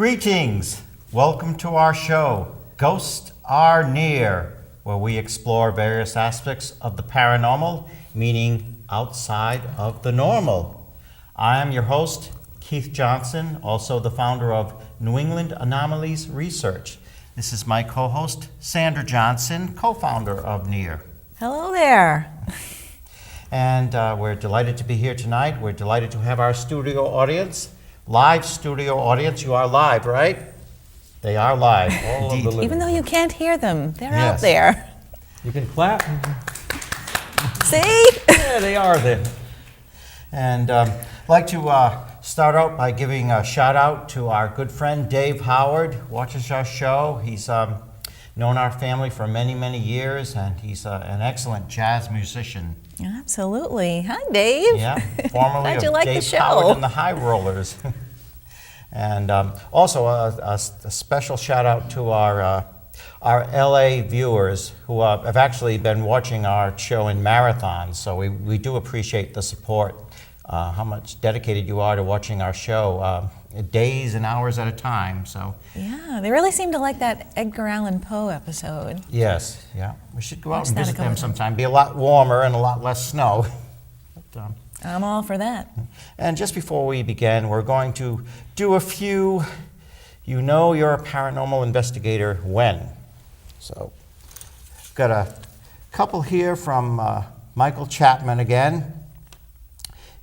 Greetings! Welcome to our show, Ghosts R N.E.A.R, where we explore various aspects of the paranormal, meaning outside of the normal. I am your host, Keith Johnson, also the founder of New England Anomalies Research. This is my co-host, Sandra Johnson, co-founder of N.E.A.R. Hello there. And we're delighted to be here tonight. We're delighted to have our studio audience, live studio audience. You are live, right? They are live. All of the Even though you can't hear them, they're Yes. out there. You can clap. See? Yeah, they are there. And I'd like to start out by giving a shout out to our good friend Dave Howard, watches our show. He's known our family for many, many years, and he's an excellent jazz musician. Absolutely. Hi, Dave. Yeah, formerly Glad of you like Dave the show. Howard and the High Rollers. And also a special shout out to our LA viewers who have actually been watching our show in marathons. So we do appreciate the support, how much dedicated you are to watching our show, days and hours at a time. So Yeah, they really seem to like that Edgar Allan Poe episode. yes, yeah, we should go out Watch and that a visit couple them times. sometime. Be a lot warmer and a lot less snow. But, I'm all for that. and just before we begin, we're going to do a few, you know you're a paranormal investigator when. So, got a couple here from Michael Chapman again.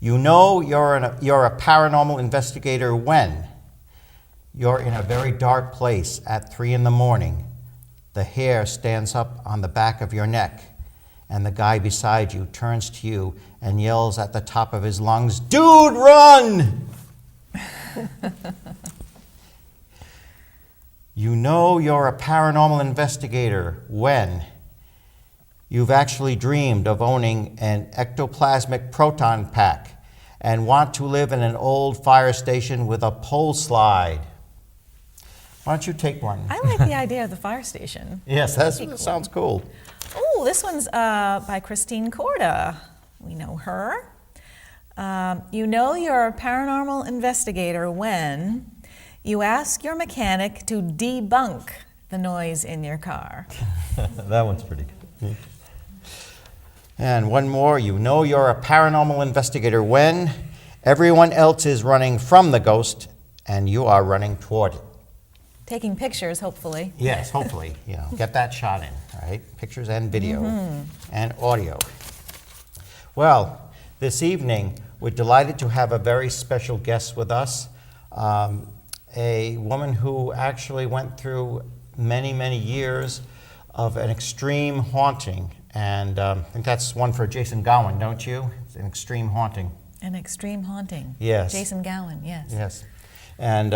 You know you're a paranormal investigator when you're in a very dark place at 3 a.m. The hair stands up on the back of your neck, and the guy beside you turns to you and yells at the top of his lungs, "Dude, run!" You know you're a paranormal investigator when you've actually dreamed of owning an ectoplasmic proton pack and want to live in an old fire station with a pole slide. Why don't you take one? I like the idea of the fire station. Yes, that sounds cool. Oh, this one's by Christine Corda. We know her. You know you're a paranormal investigator when you ask your mechanic to debunk the noise in your car. That one's pretty good. And one more, you know you're a paranormal investigator when everyone else is running from the ghost and you are running toward it. Taking pictures, hopefully. Yes, hopefully, get that shot in, right? Pictures and video and audio. Well, this evening, we're delighted to have a very special guest with us, a woman who actually went through many, many years of an extreme haunting. And I think that's one for Jason Gowan, don't you? It's an extreme haunting. An extreme haunting. Yes. Jason Gowan, yes. Yes. And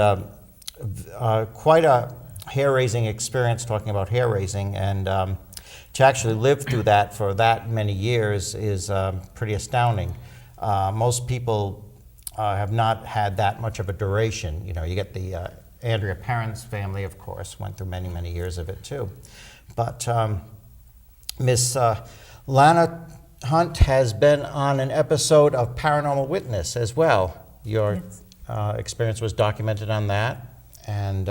quite a hair-raising experience, talking about hair-raising, and to actually live through that for that many years is pretty astounding. Most people have not had that much of a duration. You know, you get the Andrea Perron's family, of course, went through many, many years of it too. But Miss Lana Hunt has been on an episode of Paranormal Witness as well. Your experience was documented on that. And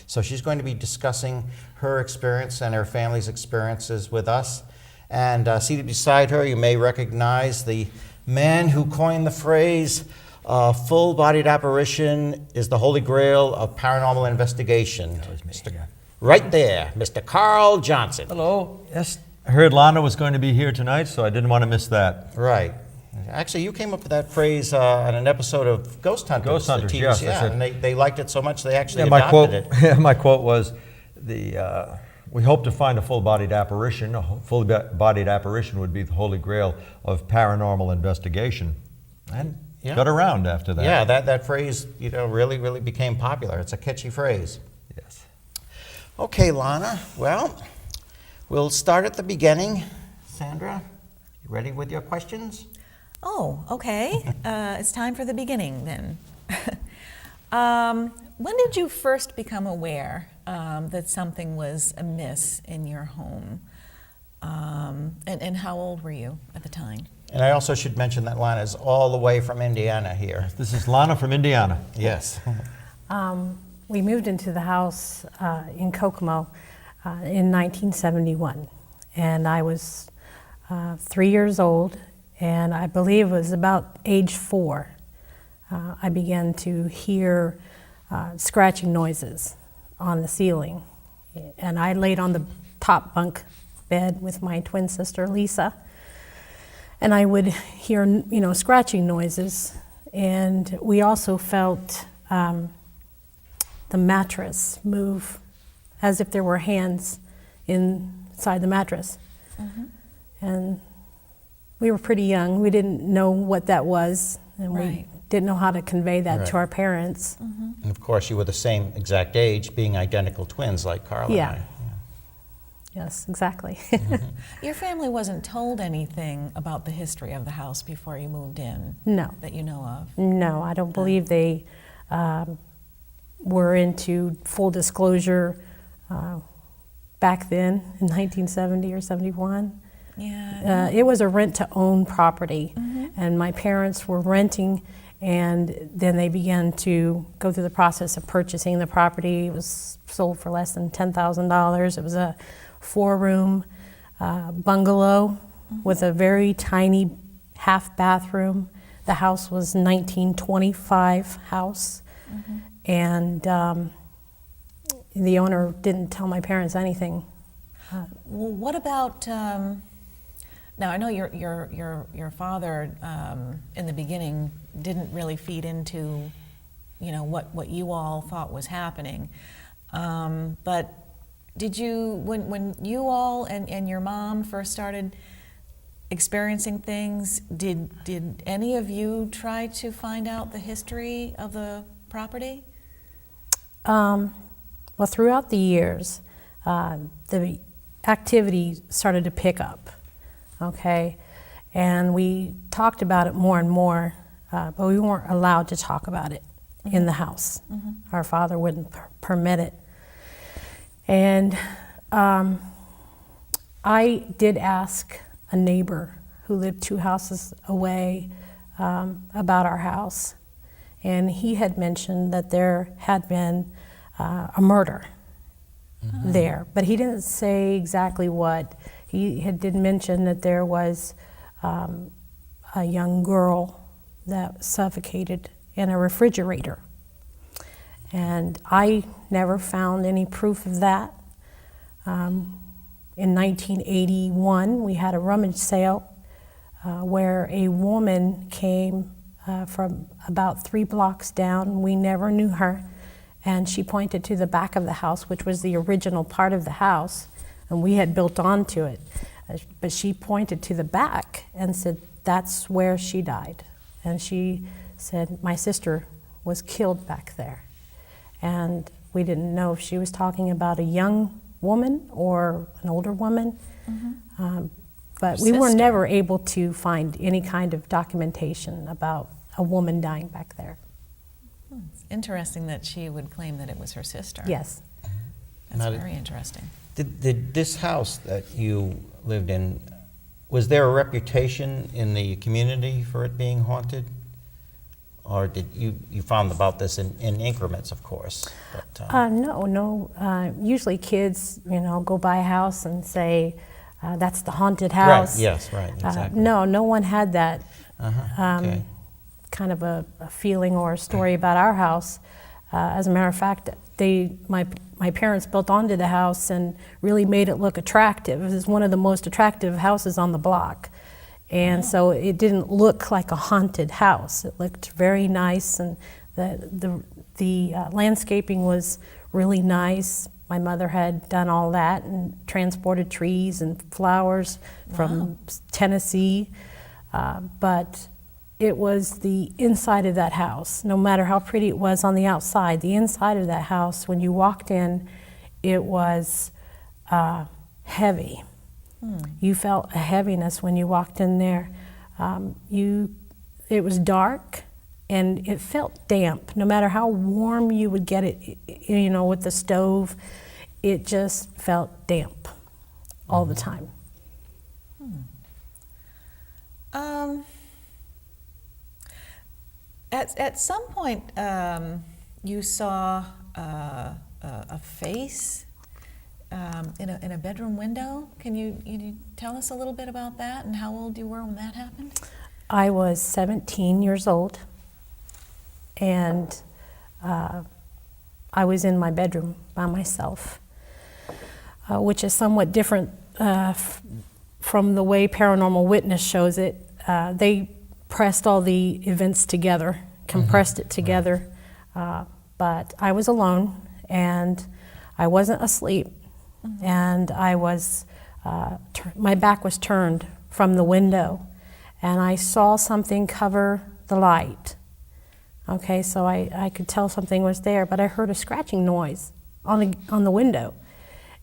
so she's going to be discussing her experience and her family's experiences with us. And seated beside her, you may recognize the man who coined the phrase, full-bodied apparition is the holy grail of paranormal investigation. That was me. Yeah. Right there, Mr. Carl Johnson. Hello. Yes. I heard Lana was going to be here tonight, so I didn't want to miss that. Right. Actually, you came up with that phrase on an episode of Ghost Hunters. Ghost the Hunters, TV, yes, I yeah, said- and they liked it so much they actually my adopted quote. it. My quote was, "We hope to find a full-bodied apparition. A full-bodied apparition would be the holy grail of paranormal investigation." And Yeah. got around after that. Yeah, that phrase, really, really became popular. It's a catchy phrase. Yes. Okay, Lana. Well, we'll start at the beginning. Sandra, you ready with your questions? Oh, okay. It's time for the beginning then. When did you first become aware that something was amiss in your home? And how old were you at the time? And I also should mention that Lana is all the way from Indiana here. This is Lana from Indiana. Yes. we moved into the house in Kokomo in 1971, and I was 3 years old, and I believe it was about age 4. I began to hear scratching noises on the ceiling, and I laid on the top bunk bed with my twin sister Lisa, and I would hear, scratching noises, and we also felt the mattress move as if there were hands inside the mattress. Mm-hmm. And we were pretty young. We didn't know what that was, and we didn't know how to convey that to our parents. Mm-hmm. And of course, you were the same exact age, being identical twins like Carla and I. Yeah. Yes, exactly. Mm-hmm. Your family wasn't told anything about the history of the house before you moved in? No. That you know of? No, I don't believe they were into full disclosure back then in 1970 or 71. Yeah. It was a rent-to-own property, and my parents were renting, and then they began to go through the process of purchasing the property. It was sold for less than $10,000. It was a 4-room bungalow with a very tiny half bathroom. The house was 1925 house, and the owner didn't tell my parents anything. Well, what about? Now I know your father in the beginning didn't really feed into, what you all thought was happening, but did you, when you all and your mom first started experiencing things, did any of you try to find out the history of the property? Well, throughout the years, the activity started to pick up, okay? And we talked about it more and more, but we weren't allowed to talk about it in the house. Our father wouldn't permit it. And I did ask a neighbor who lived 2 houses away about our house, and he had mentioned that there had been a murder there, but he didn't say exactly what. He did mention that there was a young girl that suffocated in a refrigerator, and I never found any proof of that. In 1981, we had a rummage sale where a woman came from about 3 blocks down. We never knew her, and she pointed to the back of the house, which was the original part of the house, and we had built onto it. But she pointed to the back and said, "That's where she died." And she said, "My sister was killed back there." And we didn't know if she was talking about a young woman or an older woman. But we were never able to find any kind of documentation about a woman dying back there. It's interesting that she would claim that it was her sister. Yes. That's very interesting. Did this house that you lived in, was there a reputation in the community for it being haunted? Or did you found about this in increments, of course? But, No. Usually kids, go by a house and say, that's the haunted house. Right, yes, right, exactly. No one had that Okay. kind of a feeling or a story about our house. As a matter of fact, my parents built onto the house and really made it look attractive. It was one of the most attractive houses on the block. And so it didn't look like a haunted house. It looked very nice, and the landscaping was really nice. My mother had done all that and transported trees and flowers from Tennessee. But it was the inside of that house. No matter how pretty it was on the outside, the inside of that house, when you walked in, it was heavy. You felt a heaviness when you walked in there. It was dark, and it felt damp. No matter how warm you would get it, with the stove, it just felt damp all the time. At some point, you saw a face in a bedroom window. Can you tell us a little bit about that and how old you were when that happened? I was 17 years old, and I was in my bedroom by myself, which is somewhat different from the way Paranormal Witness shows it. They pressed all the events together, compressed it together, but I was alone, and I wasn't asleep, and I was, my back was turned from the window, and I saw something cover the light. Okay, so I could tell something was there, but I heard a scratching noise on the window.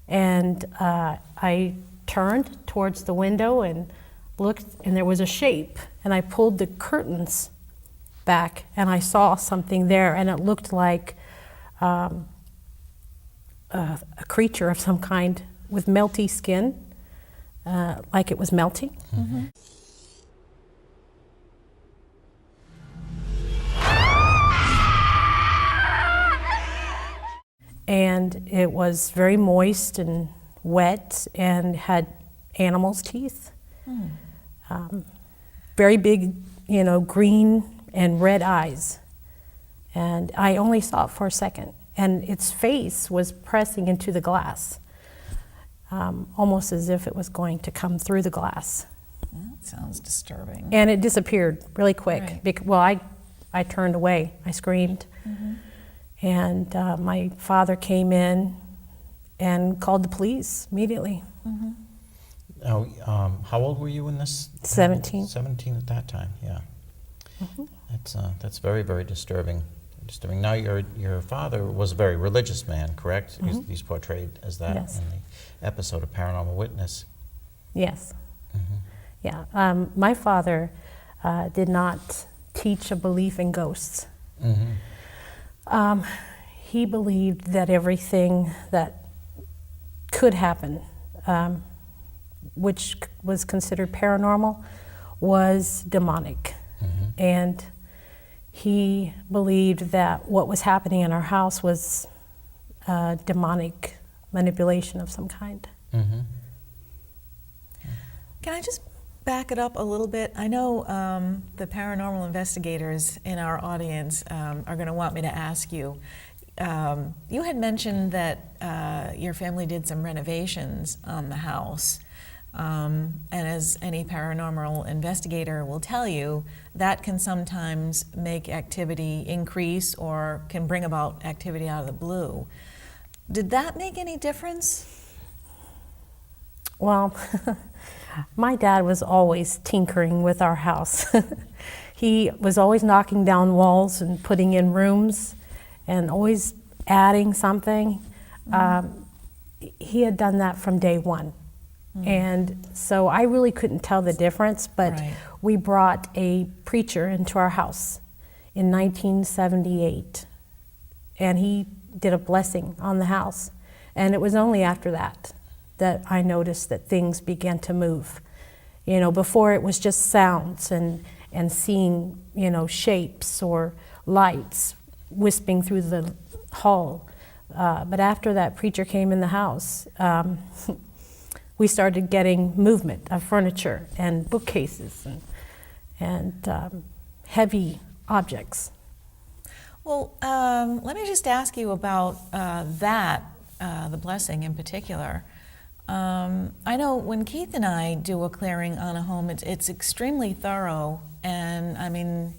And I turned towards the window and looked, and there was a shape. And I pulled the curtains back, and I saw something there, and it looked like a creature of some kind with melty skin, like it was melting. Mm-hmm. And it was very moist and wet and had animal's teeth. Very big, green and red eyes. And I only saw it for a second. And its face was pressing into the glass, almost as if it was going to come through the glass. That sounds disturbing. And it disappeared really quick. Right. Well, I turned away. I screamed. Mm-hmm. And my father came in and called the police immediately. Mm-hmm. Now, how old were you when this? 17. 17 at that time, yeah. Mm-hmm. That's very, very disturbing. Now, your father was a very religious man, correct? Mm-hmm. He's portrayed as that Yes. in the episode of Paranormal Witness. Yes. Mm-hmm. Yeah. My father did not teach a belief in ghosts. Mm-hmm. He believed that everything that could happen, which was considered paranormal, was demonic. Mm-hmm. And he believed that what was happening in our house was demonic manipulation of some kind. Mm-hmm. Can I just back it up a little bit? I know the paranormal investigators in our audience are going to want me to ask you. You had mentioned that your family did some renovations on the house. And as any paranormal investigator will tell you, that can sometimes make activity increase or can bring about activity out of the blue. Did that make any difference? Well, my dad was always tinkering with our house. He was always knocking down walls and putting in rooms and always adding something. He had done that from day one. And so I really couldn't tell the difference, but Right. we brought a preacher into our house in 1978, and he did a blessing on the house. And it was only after that I noticed that things began to move. Before it was just sounds and seeing, shapes or lights wisping through the hall. But after that preacher came in the house, we started getting movement of furniture and bookcases and heavy objects. Well, let me just ask you about the blessing in particular. I know when Keith and I do a clearing on a home, it's extremely thorough, and I mean,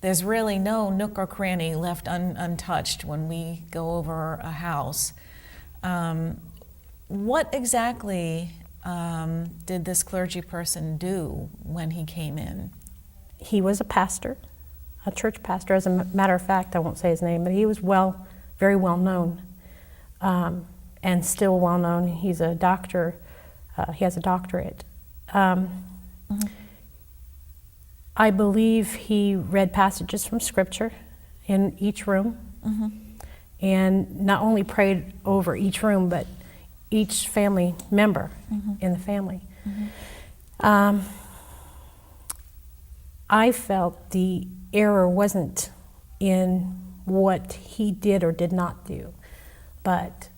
there's really no nook or cranny left untouched when we go over a house. What exactly did this clergy person do when he came in? He was a pastor, a church pastor. As a matter of fact, I won't say his name, but he was very well known, and still well known. He's a doctor. He has a doctorate. I believe he read passages from Scripture in each room, and not only prayed over each room, but each family member in the family. I felt the error wasn't in what he did or did not do, but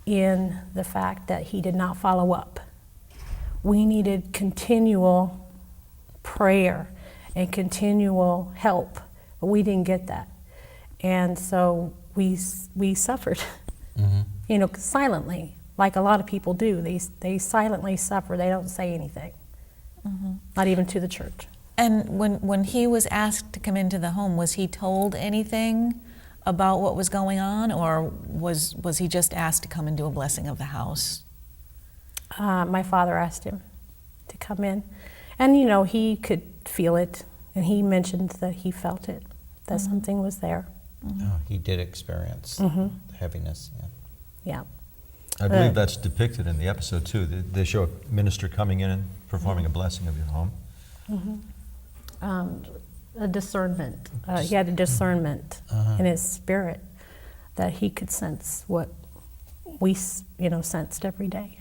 in the fact that he did not follow up. We needed continual prayer and continual help, but we didn't get that. And so we suffered, silently, like a lot of people do. They silently suffer. They don't say anything, not even to the church. And when he was asked to come into the home, was he told anything about what was going on, or was he just asked to come and do a blessing of the house? My father asked him to come in, and he could feel it, and he mentioned that he felt it, that something was there. Oh, he did experience the heaviness. Yeah. Yeah. I believe that's depicted in the episode too. They show a minister coming in and performing a blessing of your home. A discernment. He had a discernment in his spirit that he could sense what we, sensed every day.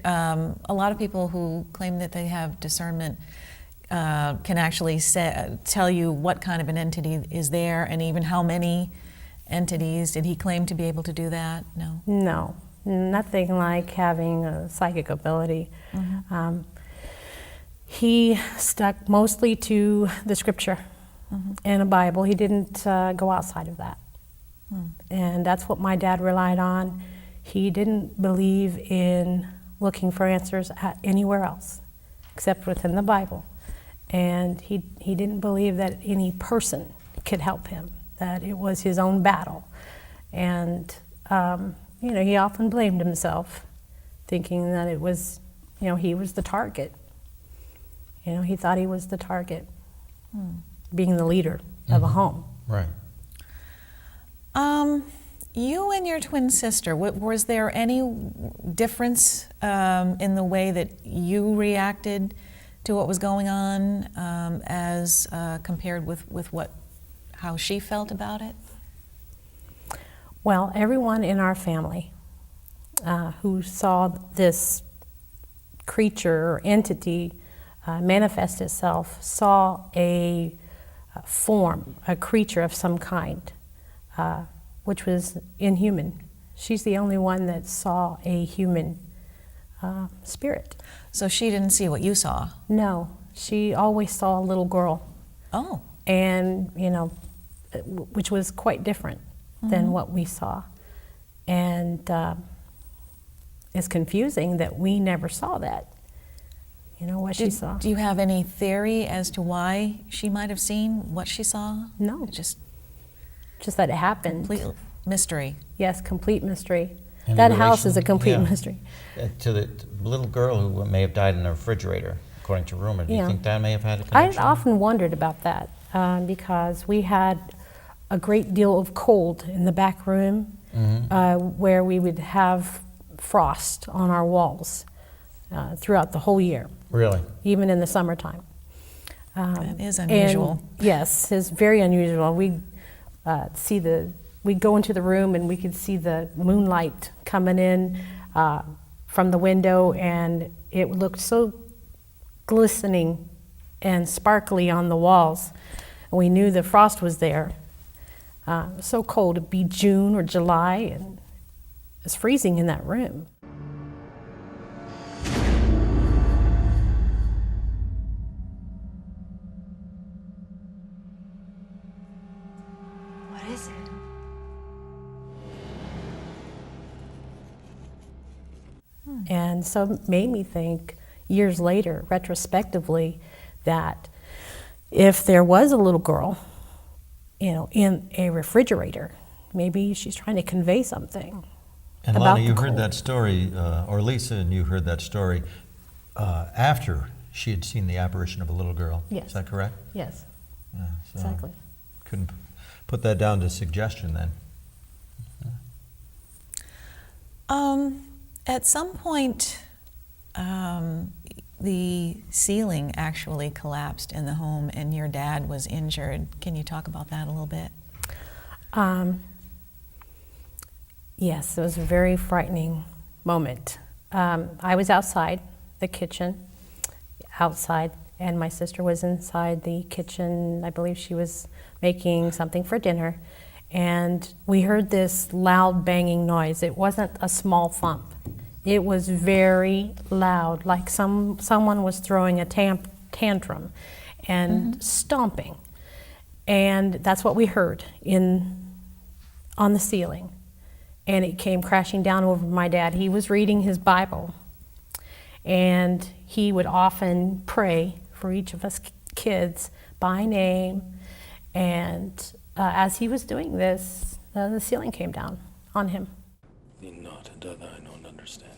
A lot of people who claim that they have discernment can actually tell you what kind of an entity is there, and even how many entities. Did he claim to be able to do that? No. No, nothing like having a psychic ability. He stuck mostly to the scripture and a Bible. He didn't go outside of that. And that's what my dad relied on. He didn't believe in looking for answers anywhere else except within the Bible. And he didn't believe that any person could help him, that it was his own battle. And, he often blamed himself, thinking that it was, he was the target. He thought he was the target, being the leader of a home. Right. You and your twin sister, was there any difference in the way that you reacted to what was going on as compared with how she felt about it? Well, everyone in our family who saw this creature or entity manifest itself saw a form, a creature of some kind, which was inhuman. She's the only one that saw a human spirit. So she didn't see what you saw? No, she always saw a little girl. Oh. And, which was quite different than what we saw. And it's confusing that we never saw that, what she saw. Do you have any theory as to why she might have seen what she saw? No. Just that it happened. complete mystery. Yes, complete mystery. Any That house is a relation- complete yeah. mystery. To the little girl who may have died in the refrigerator, according to rumor. Do you Yeah. think that may have had a I connection? often wondered about that because we had a great deal of cold in the back room where we would have frost on our walls throughout the whole year, Really? even in the summertime. That is unusual. And yes, it's very unusual. We'd go into the room and we could see the moonlight coming in from the window, and it looked so glistening and sparkly on the walls. And we knew the frost was there. So cold, it'd be June or July, and it's freezing in that room. What is it? And so it made me think years later, retrospectively, that if there was a little girl, in a refrigerator, maybe she's trying to convey something. And about Lana, the you heard cold. that story, or Lisa and you heard that story after she had seen the apparition of a little girl. Yes. Is that correct? Yes, Yeah, so exactly. Couldn't put that down to suggestion then. At some point, the ceiling actually collapsed in the home and your dad was injured. Can you talk about that a little bit? Yes, it was a very frightening moment. I was outside the kitchen, outside, and my sister was inside the kitchen. I believe she was making something for dinner, and we heard this loud banging noise. It wasn't a small thump. It was very loud, like someone was throwing a tantrum and stomping. And that's what we heard on the ceiling. And it came crashing down over my dad. He was reading his Bible, and he would often pray for each of us kids by name. And as he was doing this, the ceiling came down on him. Lean not into thine own understanding.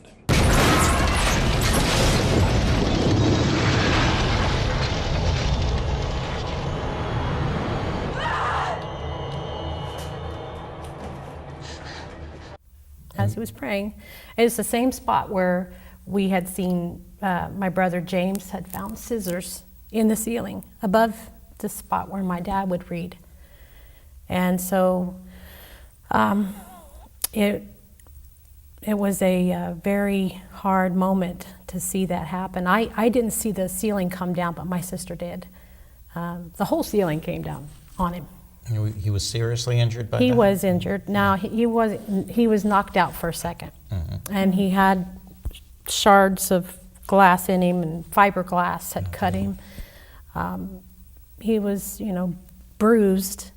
As he was praying, and it's the same spot where we had seen my brother James had found scissors in the ceiling above the spot where my dad would read. And so it was a very hard moment to see that happen. I didn't see the ceiling come down, but my sister did. The whole ceiling came down on him. He was seriously injured by that? He was injured. Now, he was knocked out for a second. And he had shards of glass in him, and fiberglass had cut him. He was, bruised.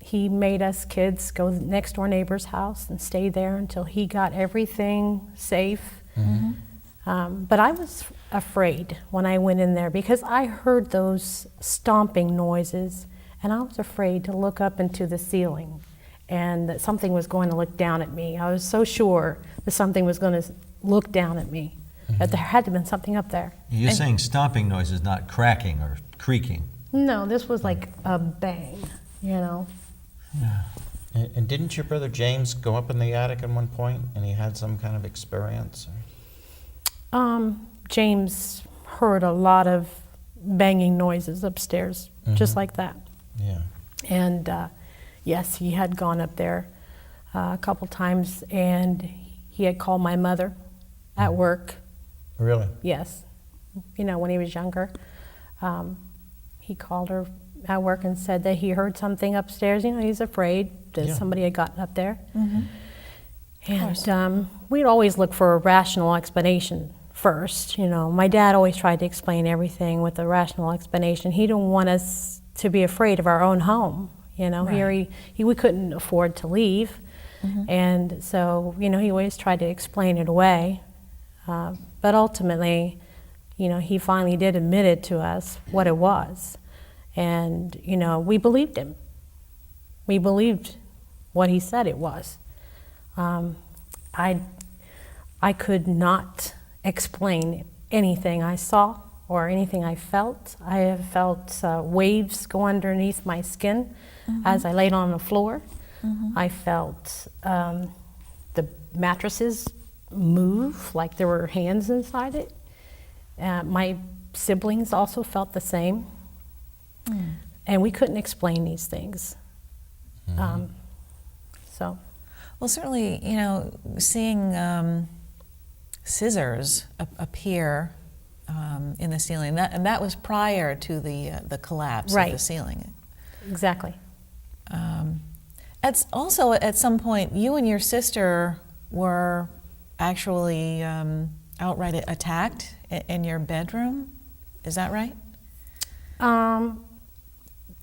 He made us kids go to the next door neighbor's house and stay there until he got everything safe. But I was afraid when I went in there because I heard those stomping noises, and I was afraid to look up into the ceiling and that something was going to look down at me. I was so sure that something was going to look down at me, that there had to have been something up there. You're saying stomping noises, not cracking or creaking. No, this was like a bang, Yeah. And didn't your brother James go up in the attic at one point and he had some kind of experience? James heard a lot of banging noises upstairs, just like that. Yeah. And yes, he had gone up there a couple times, and he had called my mother at work. Really? Yes, when he was younger. He called her at work and said that he heard something upstairs. He's afraid that somebody had gotten up there. And we'd always look for a rational explanation first. My dad always tried to explain everything with a rational explanation. He didn't want us to be afraid of our own home. Here we couldn't afford to leave. And so, he always tried to explain it away. But ultimately, he finally did admit it to us, what it was. And, we believed him. We believed what he said it was. I could not explain anything I saw or anything I felt. I have felt waves go underneath my skin as I laid on the floor. I felt the mattresses move like there were hands inside it. My siblings also felt the same. And we couldn't explain these things. Well, certainly, seeing scissors appear in the ceiling, and that was prior to the collapse of the ceiling. Exactly. Also, at some point, you and your sister were actually outright attacked in your bedroom. Is that right?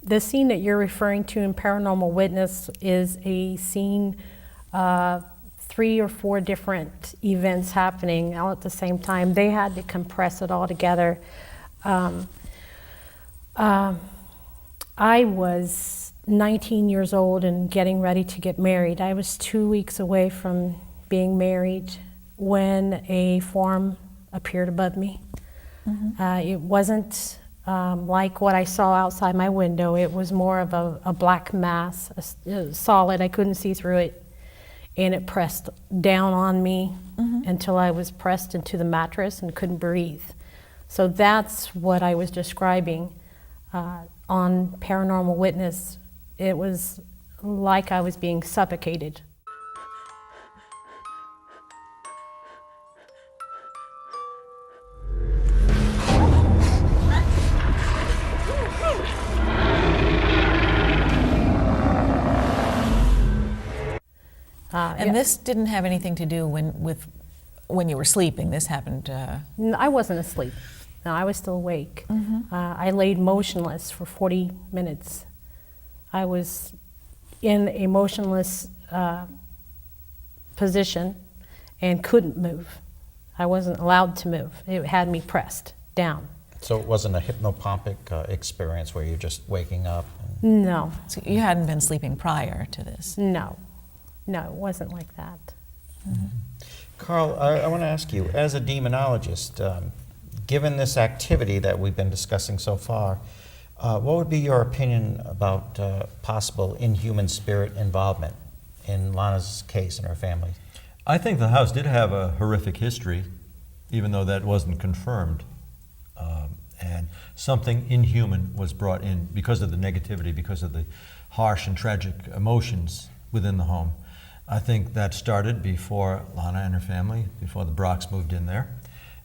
The scene that you're referring to in Paranormal Witness is a scene, 3 or 4 different events happening all at the same time. They had to compress it all together. I was 19 years old and getting ready to get married. I was 2 weeks away from being married when a form appeared above me. It wasn't like what I saw outside my window. It was more of a black mass, solid. I couldn't see through it. And it pressed down on me until I was pressed into the mattress and couldn't breathe. So that's what I was describing on Paranormal Witness. It was like I was being suffocated. And this didn't have anything to do when you were sleeping. This happened. I wasn't asleep. No, I was still awake. I laid motionless for 40 minutes. I was in a motionless position and couldn't move. I wasn't allowed to move. It had me pressed down. So it wasn't a hypnopompic experience where you're just waking up? No, So you hadn't been sleeping prior to this. no, it wasn't like that. Carl, I want to ask you, as a demonologist, given this activity that we've been discussing so far, what would be your opinion about possible inhuman spirit involvement in Lana's case and her family? I think the house did have a horrific history, even though that wasn't confirmed. And something inhuman was brought in because of the negativity, because of the harsh and tragic emotions within the home. I think that started before Lana and her family, before the Brocks moved in there.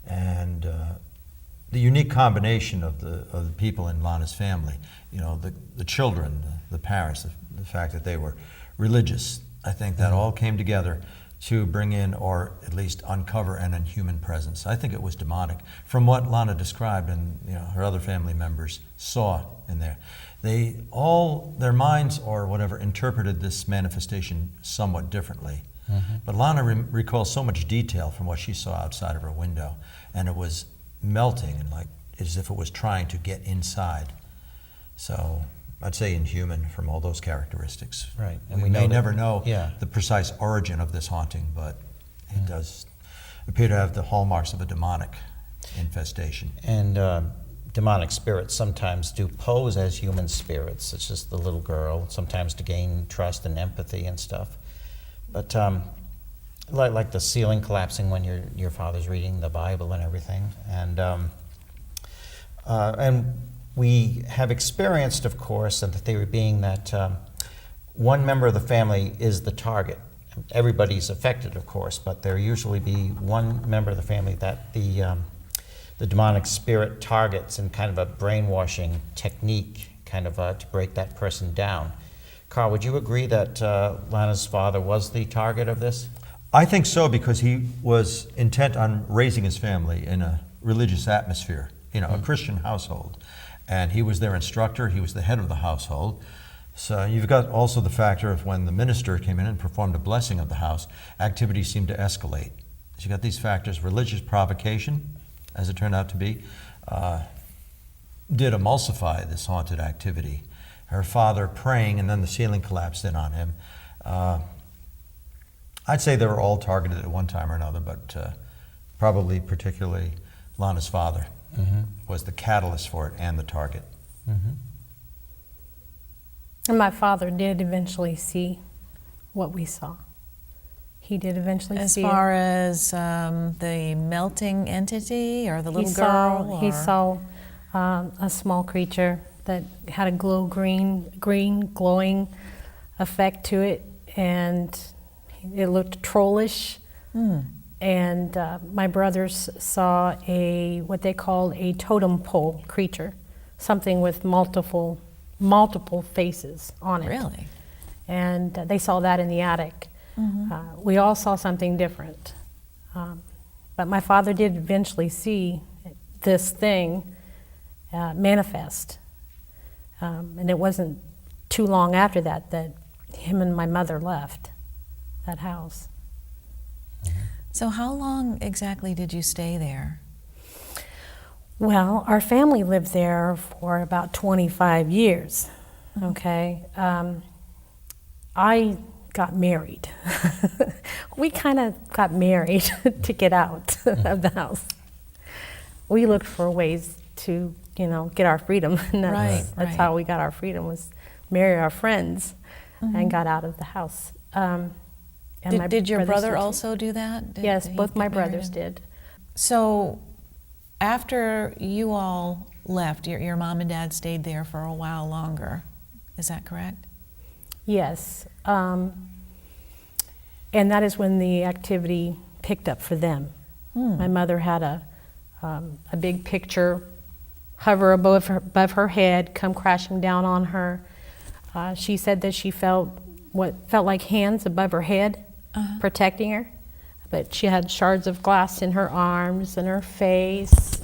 And the unique combination of the people in Lana's family, you know, the children, the parents, the fact that they were religious, I think that all came together to bring in, or at least uncover, an inhuman presence. I think it was demonic. From what Lana described and her other family members saw in there, their minds or whatever interpreted this manifestation somewhat differently. But Lana recalls so much detail from what she saw outside of her window, and it was melting and like as if it was trying to get inside. So I'd say inhuman from all those characteristics. Right. And we may never know yeah. the precise origin of this haunting, but it does appear to have the hallmarks of a demonic infestation. And demonic spirits sometimes do pose as human spirits, such as the little girl, sometimes to gain trust and empathy and stuff. But like the ceiling collapsing when your father's reading the Bible and everything. And we have experienced, of course, and the theory being that one member of the family is the target. Everybody's affected, of course, but there usually be one member of the family that the demonic spirit targets in kind of a brainwashing technique, kind of to break that person down. Carl, would you agree that Lana's father was the target of this? I think so, because he was intent on raising his family in a religious atmosphere, a Christian household. And he was their instructor, he was the head of the household. So you've got also the factor of when the minister came in and performed a blessing of the house, activities seemed to escalate. So you got these factors. Religious provocation, as it turned out to be, did emulsify this haunted activity. Her father praying, and then the ceiling collapsed in on him. I'd say they were all targeted at one time or another, but probably particularly Lana's father was the catalyst for it and the target. And my father did eventually see what we saw. He did eventually As see far it. as the melting entity or the little He girl? saw a small creature that had a green glowing effect to it, and it looked trollish. And my brothers saw what they called a totem pole creature, something with multiple faces on it. Really? And they saw that in the attic. We all saw something different. But my father did eventually see this thing manifest. And it wasn't too long after that him and my mother left that house. So how long exactly did you stay there? Well, our family lived there for about 25 years, okay? I got married. We kind of got married to get out of the house. We looked for ways to, get our freedom. And that's how we got our freedom, was marry our friends and got out of the house. And Did your brother did too. also do that? Yes, Did he both my get married? brothers did. So after you all left, your mom and dad stayed there for a while longer. Is that correct? Yes. And that is when the activity picked up for them. My mother had a big picture hover above her head, come crashing down on her. She said that she felt what felt like hands above her head, protecting her, but she had shards of glass in her arms and her face.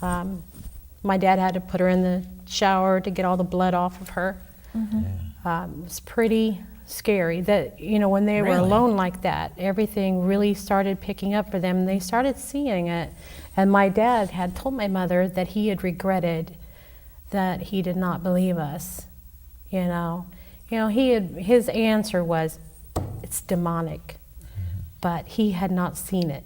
My dad had to put her in the shower to get all the blood off of her. It was pretty scary that, when they were Really? alone like that, everything really started picking up for them. They started seeing it. And my dad had told my mother that he had regretted that he did not believe us. His answer was, it's demonic. But he had not seen it.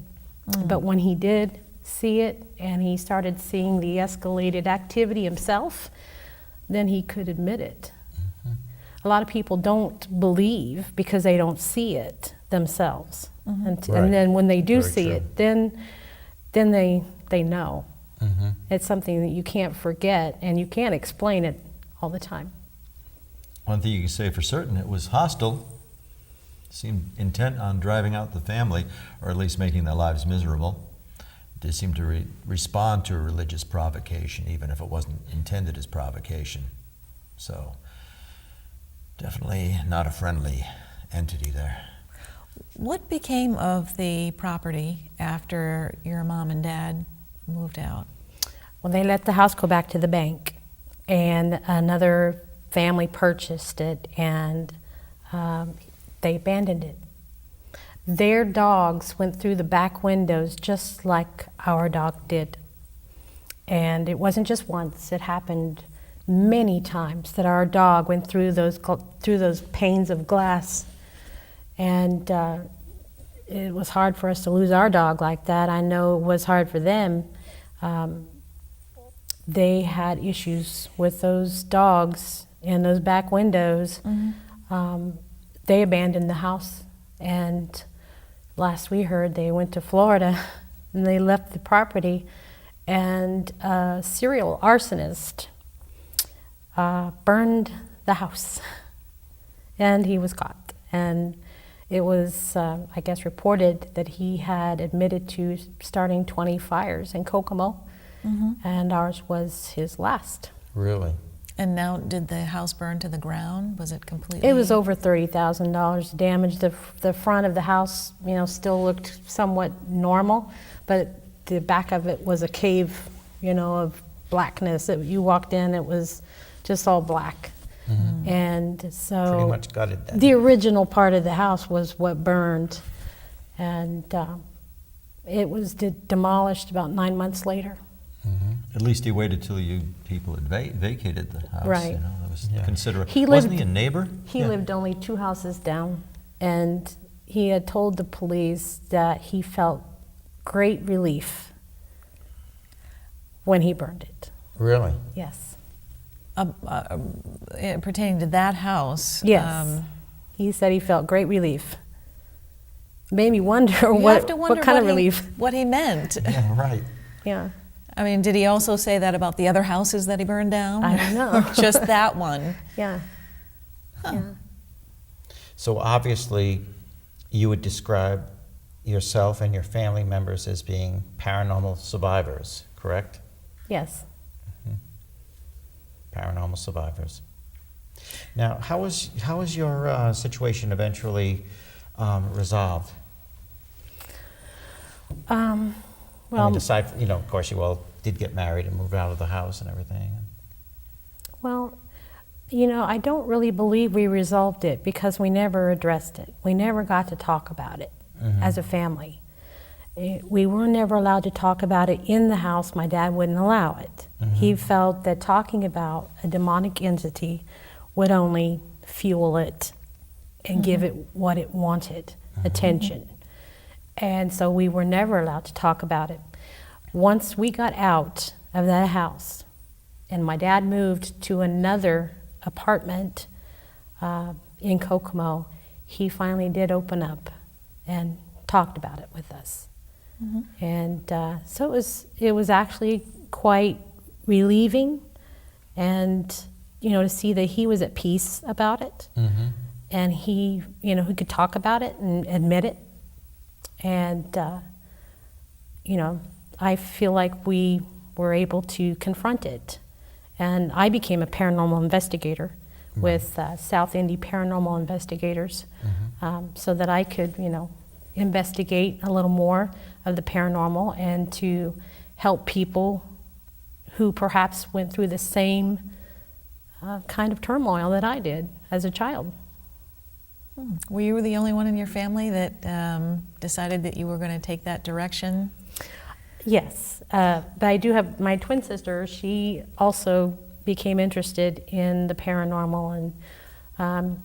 But when he did see it, and he started seeing the escalated activity himself, then he could admit it. A lot of people don't believe because they don't see it themselves. And then when they do Very see true. it, then they know. It's something that you can't forget, and you can't explain it all the time. One thing you can say for certain, it was hostile. Seemed intent on driving out the family, or at least making their lives miserable. They seemed to respond to a religious provocation, even if it wasn't intended as provocation. So, definitely not a friendly entity there. What became of the property after your mom and dad moved out? Well, they let the house go back to the bank, and another family purchased it, and they abandoned it. Their dogs went through the back windows just like our dog did. And it wasn't just once, it happened many times that our dog went through those panes of glass. And it was hard for us to lose our dog like that. I know it was hard for them. They had issues with those dogs in those back windows. They abandoned the house, and last we heard they went to Florida and they left the property, and a serial arsonist burned the house, and he was caught. And it was, I guess, reported that he had admitted to starting 20 fires in Kokomo, and ours was his last. Really? And now, did the house burn to the ground? Was it completely? It was over $30,000 damage. The front of the house, still looked somewhat normal, but the back of it was a cave, of blackness. You walked in, it was just all black. And so Pretty much gutted then. the original part of the house was what burned, and it was demolished about 9 months later. At least he waited till you people had vacated the house. Right. That was Yeah. considerate. He Wasn't lived- he a neighbor? He Yeah. lived only 2 houses down, and he had told the police that he felt great relief when he burned it. Really? Yes. Pertaining to that house. Yes. He said he felt great relief. Made me wonder You what have to wonder kind of he- relief. what he meant. Yeah, right. Yeah. I mean, did he also say that about the other houses that he burned down? I don't know. Or just that one? Yeah. Yeah. So obviously, you would describe yourself and your family members as being paranormal survivors, correct? Yes. Paranormal survivors. Now, how was your situation eventually resolved? I Well, mean, aside from, of course, you all did get married and moved out of the house and everything. well, I don't really believe we resolved it because we never addressed it. We never got to talk about it as a family. We were never allowed to talk about it in the house. My dad wouldn't allow it. He felt that talking about a demonic entity would only fuel it and give it what it wanted, attention. And so we were never allowed to talk about it. Once we got out of that house and my dad moved to another apartment in Kokomo, he finally did open up and talked about it with us. And so it was actually quite relieving, and to see that he was at peace about it, and he could talk about it and admit it, and I feel like we were able to confront it, and I became a paranormal investigator with South Indy Paranormal Investigators. so that I could, investigate a little more of the paranormal and to help people who perhaps went through the same kind of turmoil that I did as a child. Were you the only one in your family that decided that you were going to take that direction? Yes, but I do have my twin sister. She also became interested in the paranormal and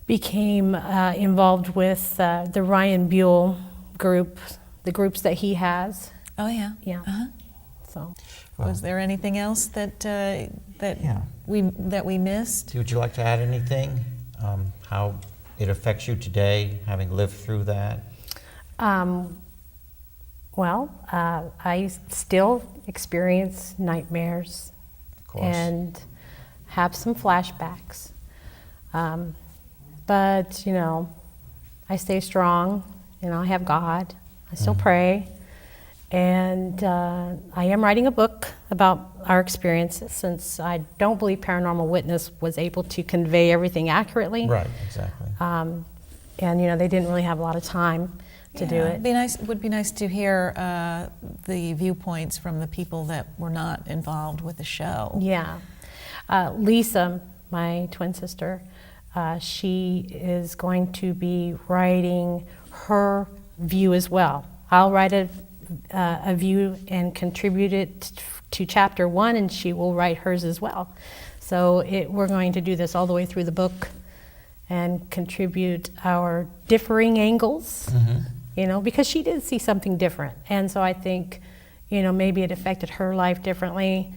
became involved with the Ryan Buell group, the groups that he has. Oh, yeah. Yeah. Uh-huh. So. Was there anything else that Yeah. we missed? Would you like to add anything? How it affects you today, having lived through that? I still experience nightmares Of course. and have some flashbacks. But, I stay strong. I have God. I still pray. And I am writing a book about our experiences, since I don't believe Paranormal Witness was able to convey everything accurately. Right, exactly. And, they didn't really have a lot of time to do it. It would be nice to hear the viewpoints from the people that were not involved with the show. Yeah. Lisa, my twin sister, she is going to be writing her view as well. I'll write a view and contribute it to chapter 1, and she will write hers as well. So we're going to do this all the way through the book and contribute our differing angles, because she did see something different. And so I think, maybe it affected her life differently.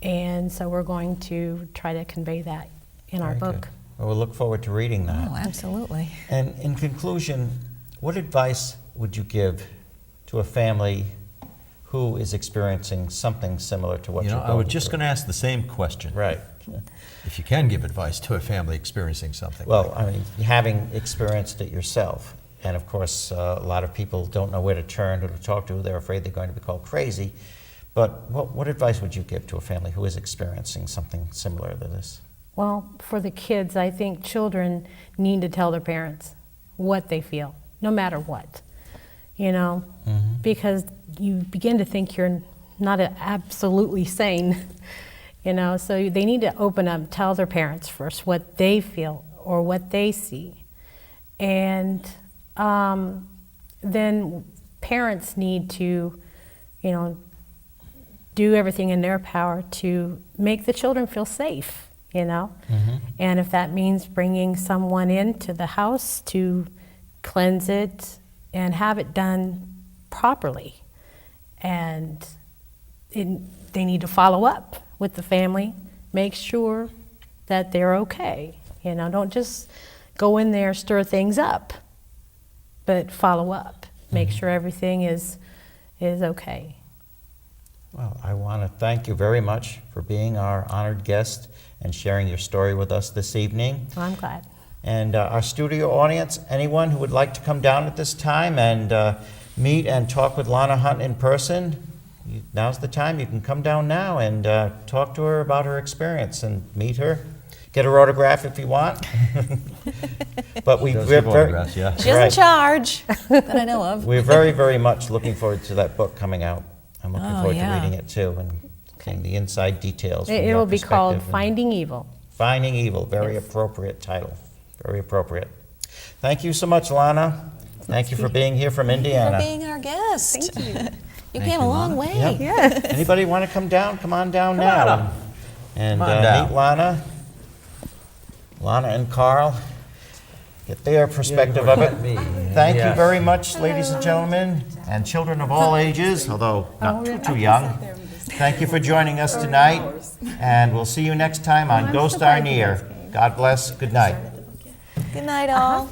And so we're going to try to convey that in our Very book. good. Well, we'll look forward to reading that. Oh, absolutely. And in conclusion, what advice would you give to a family who is experiencing something similar to what you're going I was just through? going to ask the same question. Right. If you can give advice to a family experiencing something. Well, I mean, having experienced it yourself, and of course, a lot of people don't know where to turn, who to talk to. They're afraid they're going to be called crazy. But what advice would you give to a family who is experiencing something similar to this? Well, for the kids, I think children need to tell their parents what they feel, no matter what, because you begin to think you're not absolutely sane, so they need to open up, tell their parents first what they feel or what they see. And then parents need to, do everything in their power to make the children feel safe. And if that means bringing someone into the house to cleanse it and have it done properly. And they need to follow up with the family, make sure that they're okay. Don't just go in there, stir things up, but follow up, make sure everything is okay. Well, I want to thank you very much for being our honored guest and sharing your story with us this evening. Well, I'm glad. And our studio audience, anyone who would like to come down at this time and meet and talk with Lana Hunt in person, now's the time. You can come down now and talk to her about her experience and meet her. Get her autograph if you want. But She does give autographs, yeah. She doesn't charge that I know of. We're very, very much looking forward to that book coming out. I'm looking Oh, forward yeah. to reading it too and seeing the inside details. from It your will be called perspective. Finding Evil. Finding Evil, very Yes. appropriate title. Very appropriate. Thank you so much, Lana. Thank you for being here from For Indiana. being our guest. Thank you. You Thank came you, a long Lana. way. Yep. Anybody want to come down? Come on down Come now. on up. And Come on down. meet Lana. Lana and Carl. Get their perspective of it. Thank you very much, ladies and gentlemen, and children of all ages, although not too young. Thank you for joining us tonight, and we'll see you next time on Ghosts R N.E.A.R. God bless. Good night. Good night, all.